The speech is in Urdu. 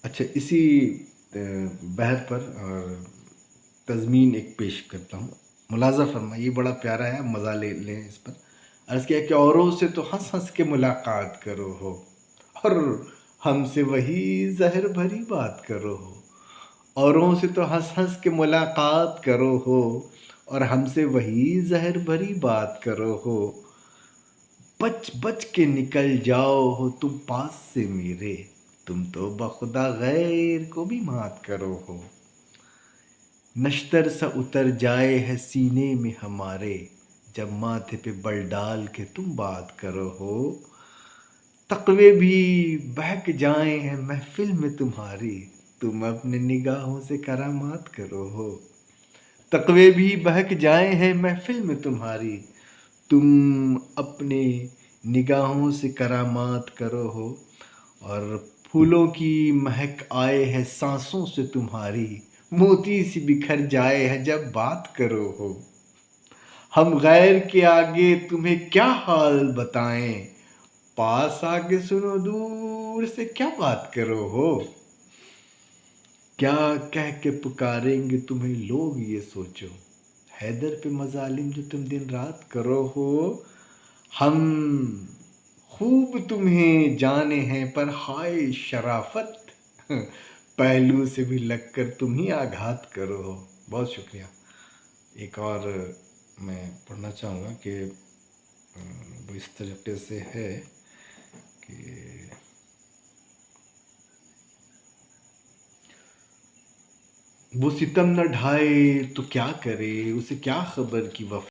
اچھا، اسی بحر پر اور تضمین ایک پیش کرتا ہوں، ملاحظہ فرمائیے، یہ بڑا پیارا ہے، مزہ لے لیں اس پر۔ عرض کیا کہ اوروں سے تو ہنس ہنس کے ملاقات کرو ہو، اور ہم سے وہی زہر بھری بات کرو ہو۔ اوروں سے تو ہنس ہنس کے ملاقات کرو ہو، اور ہم سے وہی زہر بھری بات کرو ہو۔ بچ بچ کے نکل جاؤ ہو تم پاس سے میرے، تم تو بخدا غیر کو بھی مات کرو ہو۔ نشتر سا اتر جائے ہے سینے میں ہمارے، جب ماتھے پہ بل ڈال کے تم بات کرو ہو۔ تقوی بھی بہک جائیں ہیں محفل میں تمہاری، تم اپنے نگاہوں سے کرامات کرو ہو۔ تقوی بھی بہک جائیں ہیں محفل میں تمہاری، تم اپنے نگاہوں سے کرامات کرو ہو۔ اور پھولوں کی مہک آئے ہے سانسوں سے تمہاری، موتی سی بکھر جائے ہے جب بات کرو ہو۔ ہم غیر کے آگے تمہیں کیا حال بتائیں، پاس آ کے سنو دور سے کیا بات کرو ہو۔ کیا کہہ کے پکاریں گے تمہیں لوگ یہ سوچو، حیدر پہ مظالم جو تم دن رات کرو ہو۔ ہم خوب تمہیں جانے ہیں پر ہائے شرافت، پہلو سے بھی لگ کر تم ہی آگھات کرو ہو۔ بہت شکریہ۔ ایک اور میں پڑھنا چاہوں گا کہ وہ اس طریقے سے ہے کہ وہ ستم نہ ڈھائے تو کیا کرے، اسے کیا خبر کہ وفا